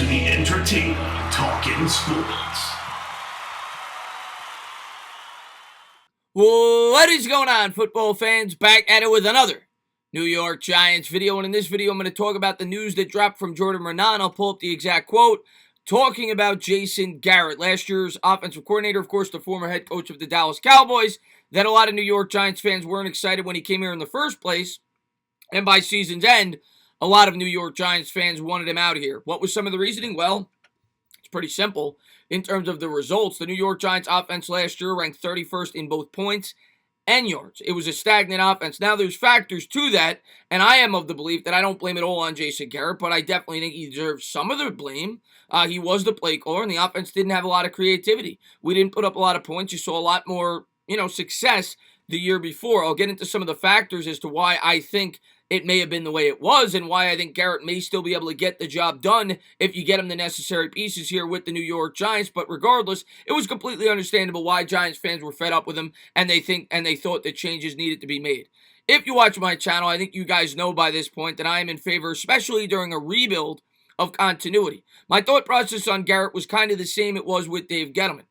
to the entertaining Talkin' Sports. What is going on, football fans? Back at it with another New York Giants video. And in this video, I'm going to talk about the news that dropped from Jordan Renan. I'll pull up the exact quote. Talking about Jason Garrett, last year's offensive coordinator, of course, the former head coach of the Dallas Cowboys, that a lot of New York Giants fans weren't excited when he came here in the first place. And by season's end, a lot of New York Giants fans wanted him out of here. What was some of the reasoning? Well, it's pretty simple. In terms of the results, the New York Giants offense last year ranked 31st in both points and yards. It was a stagnant offense. Now, there's factors to that, and I am of the belief that I don't blame it all on Jason Garrett, but I definitely think he deserves some of the blame. He was the play caller, and the offense didn't have a lot of creativity. We didn't put up a lot of points. You saw a lot more, success the year before. I'll get into some of the factors as to why I think it may have been the way it was and why I think Garrett may still be able to get the job done if you get him the necessary pieces here with the New York Giants. But regardless, it was completely understandable why Giants fans were fed up with him and they thought that changes needed to be made. If you watch my channel, I think you guys know by this point that I am in favor, especially during a rebuild, of continuity. My thought process on Garrett was kind of the same it was with Dave Gettleman.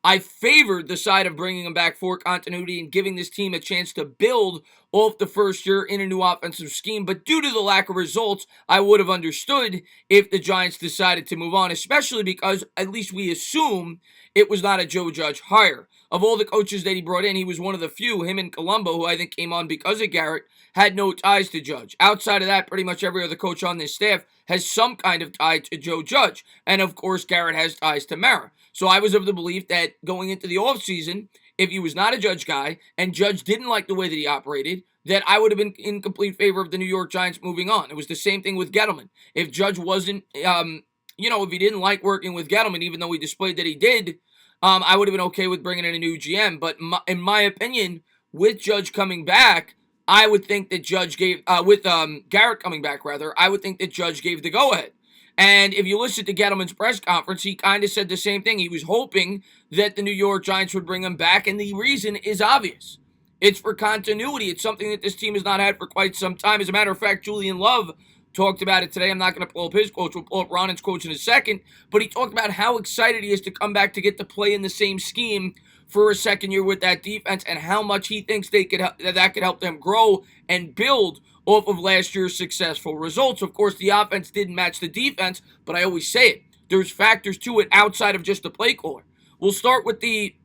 I favored the side of bringing him back for continuity and giving this team a chance to build off the first year in a new offensive scheme. But due to the lack of results, I would have understood if the Giants decided to move on, especially because at least we assume it was not a Joe Judge hire. Of all the coaches that he brought in, he was one of the few, him and Colombo, who I think came on because of Garrett, had no ties to Judge. Outside of that, pretty much every other coach on this staff has some kind of tie to Joe Judge. And of course, Garrett has ties to Mara. So I was of the belief that going into the offseason, if he was not a Judge guy and Judge didn't like the way that he operated, that I would have been in complete favor of the New York Giants moving on. It was the same thing with Gettleman. If Judge wasn't, if he didn't like working with Gettleman, even though he displayed that he did, I would have been okay with bringing in a new GM. But in my opinion, with Judge coming back, I would think that Judge gave, with Garrett coming back rather, I would think that Judge gave the go-ahead. And if you listen to Gettleman's press conference, he kind of said the same thing. He was hoping that the New York Giants would bring him back, and the reason is obvious. It's for continuity. It's something that this team has not had for quite some time. As a matter of fact, Julian Love talked about it today. I'm not going to pull up his quotes. We'll pull up Ronan's quotes in a second. But he talked about how excited he is to come back to get to play in the same scheme for a second year with that defense and how much he thinks that could help them grow and build off of last year's successful results. Of course, the offense didn't match the defense, but I always say it. There's factors to it outside of just the play caller. We'll start with the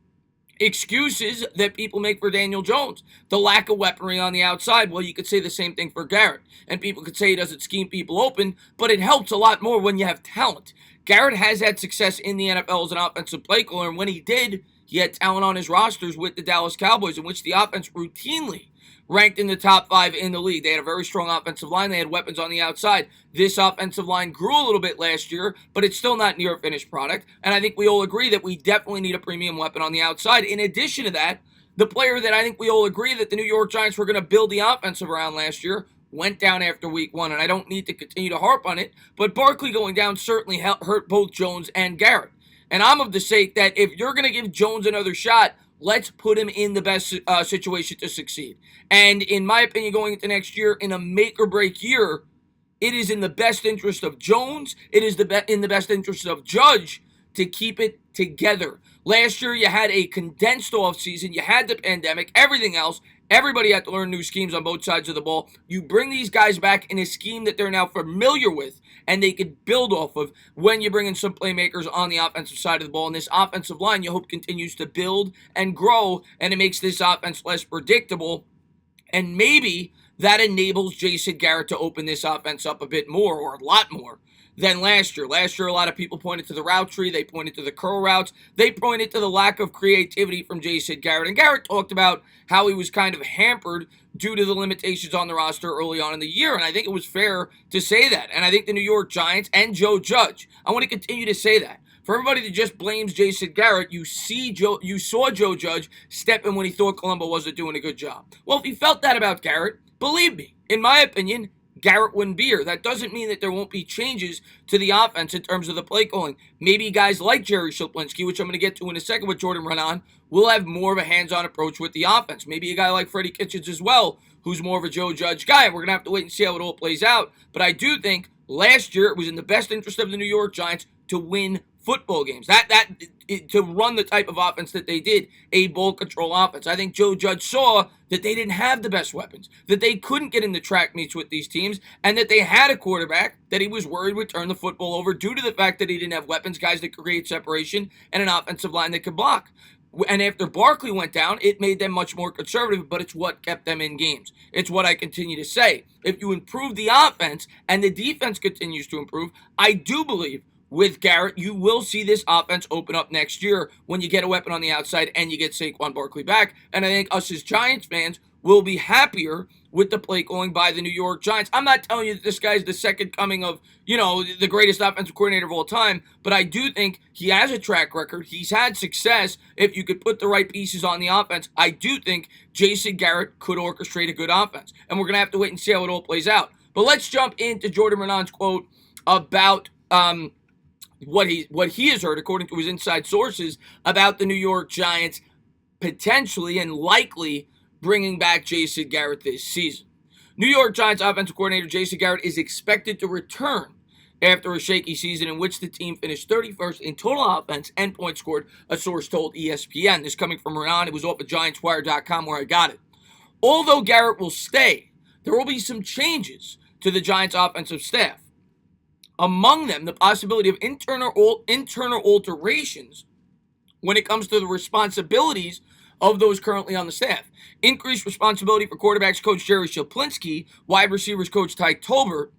excuses that people make for Daniel Jones. The lack of weaponry on the outside. Well, you could say the same thing for Garrett. And people could say he doesn't scheme people open, but it helps a lot more when you have talent. Garrett has had success in the NFL as an offensive play caller, and when he did, he had talent on his rosters with the Dallas Cowboys, in which the offense routinely ranked in the top 5 in the league. They had a very strong offensive line. They had weapons on the outside. This offensive line grew a little bit last year, but it's still not near a finished product. And I think we all agree that we definitely need a premium weapon on the outside. In addition to that, the player that I think we all agree that the New York Giants were going to build the offensive around last year went down after week 1, and I don't need to continue to harp on it, but Barkley going down certainly hurt both Jones and Garrett. And I'm of the sake that if you're going to give Jones another shot, let's put him in the best situation to succeed. And in my opinion, going into next year, in a make-or-break year, it is in the best interest of Jones, it is in the best interest of Judge to keep it together. Last year, you had a condensed offseason, you had the pandemic, everything else. Everybody had to learn new schemes on both sides of the ball. You bring these guys back in a scheme that they're now familiar with and they could build off of when you bring in some playmakers on the offensive side of the ball. And this offensive line, you hope, continues to build and grow, and it makes this offense less predictable. And maybe that enables Jason Garrett to open this offense up a bit more, or a lot more, than last year. Last year, a lot of people pointed to the route tree. They pointed to the curl routes. They pointed to the lack of creativity from Jason Garrett. And Garrett talked about how he was kind of hampered due to the limitations on the roster early on in the year. And I think it was fair to say that. And I think the New York Giants and Joe Judge, I want to continue to say that. For everybody that just blames Jason Garrett, you saw Joe Judge step in when he thought Colombo wasn't doing a good job. Well, if he felt that about Garrett, believe me, in my opinion, Garrett wouldn't be here. That doesn't mean that there won't be changes to the offense in terms of the play calling. Maybe guys like Jerry Shiplinski, which I'm going to get to in a second with Jordan Renan, will have more of a hands-on approach with the offense. Maybe a guy like Freddie Kitchens as well, who's more of a Joe Judge guy. We're going to have to wait and see how it all plays out. But I do think Last year, it was in the best interest of the New York Giants to win football games. To run the type of offense that they did, a ball control offense. I think Joe Judge saw that they didn't have the best weapons, that they couldn't get in the track meets with these teams, and that they had a quarterback that he was worried would turn the football over due to the fact that he didn't have weapons, guys that could create separation, and an offensive line that could block. And after Barkley went down, it made them much more conservative, but it's what kept them in games. It's what I continue to say. If you improve the offense and the defense continues to improve, I do believe with Garrett, you will see this offense open up next year when you get a weapon on the outside and you get Saquon Barkley back. And I think us as Giants fans will be happier with the play calling by the New York Giants. I'm not telling you that this guy's the second coming of, the greatest offensive coordinator of all time, but I do think he has a track record. He's had success. If you could put the right pieces on the offense, I do think Jason Garrett could orchestrate a good offense. And we're going to have to wait and see how it all plays out. But let's jump into Jordan Renan's quote about what he has heard, according to his inside sources, about the New York Giants potentially and likely bringing back Jason Garrett this season. New York Giants offensive coordinator Jason Garrett is expected to return after a shaky season in which the team finished 31st in total offense and points scored, a source told ESPN. This coming from Renan. It was off of GiantsWire.com where I got it. Although Garrett will stay, there will be some changes to the Giants offensive staff. Among them, the possibility of internal alterations when it comes to the responsibilities of those currently on the staff. Increased responsibility for quarterbacks coach Jerry Shaplinski, wide receivers coach Ty Tolbert,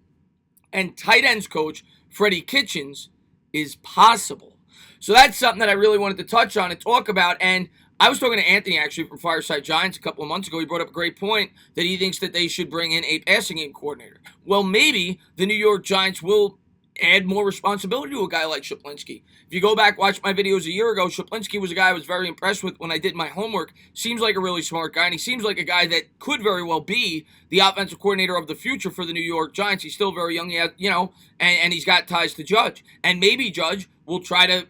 and tight ends coach Freddie Kitchens is possible. So that's something that I really wanted to touch on and talk about. And I was talking to Anthony, actually, from Fireside Giants a couple of months ago. He brought up a great point that he thinks that they should bring in a passing game coordinator. Well, maybe the New York Giants will add more responsibility to a guy like Shaplinski. If you go back, watch my videos a year ago, Shaplinski was a guy I was very impressed with when I did my homework. Seems like a really smart guy, and he seems like a guy that could very well be the offensive coordinator of the future for the New York Giants. He's still very young, and he's got ties to Judge. And maybe Judge will try to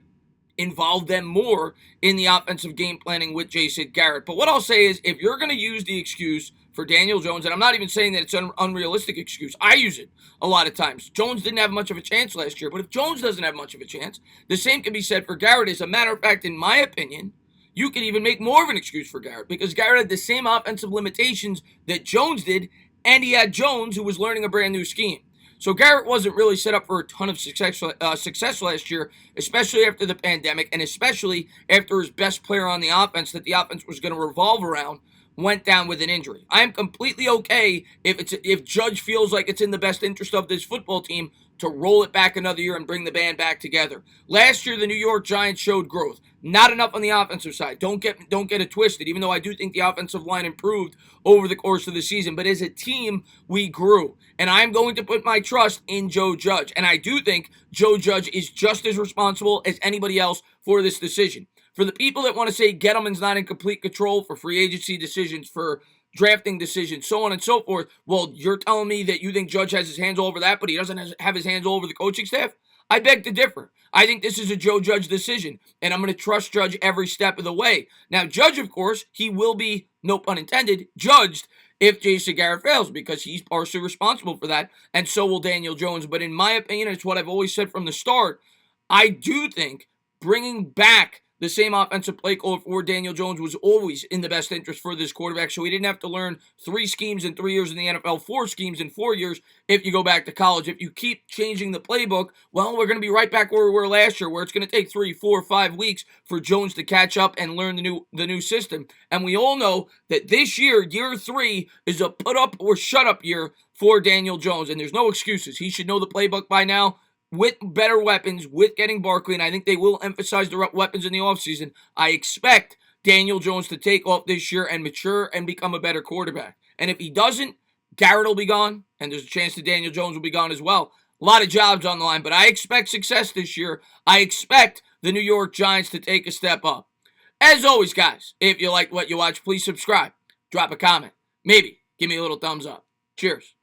involve them more in the offensive game planning with Jason Garrett. But what I'll say is, if you're going to use the excuse for Daniel Jones, and I'm not even saying that it's an unrealistic excuse. I use it a lot of times. Jones didn't have much of a chance last year, but if Jones doesn't have much of a chance, the same can be said for Garrett. As a matter of fact, in my opinion, you can even make more of an excuse for Garrett because Garrett had the same offensive limitations that Jones did, and he had Jones, who was learning a brand new scheme. So Garrett wasn't really set up for a ton of success last year, especially after the pandemic, and especially after his best player on the offense that the offense was going to revolve around went down with an injury. I am completely okay if Judge feels like it's in the best interest of this football team to roll it back another year and bring the band back together. Last year, the New York Giants showed growth. Not enough on the offensive side. Don't get it twisted, even though I do think the offensive line improved over the course of the season. But as a team, we grew. And I'm going to put my trust in Joe Judge. And I do think Joe Judge is just as responsible as anybody else for this decision. For the people that want to say Gettleman's not in complete control for free agency decisions, for drafting decisions, so on and so forth, well, you're telling me that you think Judge has his hands all over that, but he doesn't have his hands all over the coaching staff? I beg to differ. I think this is a Joe Judge decision, and I'm going to trust Judge every step of the way. Now, Judge, of course, he will be, no pun intended, judged if Jason Garrett fails, because he's partially responsible for that, and so will Daniel Jones. But in my opinion, it's what I've always said from the start, I do think bringing back the same offensive play caller for Daniel Jones was always in the best interest for this quarterback, so he didn't have to learn 3 schemes in 3 years in the NFL, 4 schemes in 4 years if you go back to college. If you keep changing the playbook, well, we're going to be right back where we were last year, where it's going to take 3, 4, 5 weeks for Jones to catch up and learn the new system. And we all know that this year, year 3, is a put-up or shut-up year for Daniel Jones, and there's no excuses. He should know the playbook by now. With better weapons, with getting Barkley, and I think they will emphasize the weapons in the offseason, I expect Daniel Jones to take off this year and mature and become a better quarterback. And if he doesn't, Garrett will be gone, and there's a chance that Daniel Jones will be gone as well. A lot of jobs on the line, but I expect success this year. I expect the New York Giants to take a step up. As always, guys, if you like what you watch, please subscribe, drop a comment, maybe give me a little thumbs up. Cheers.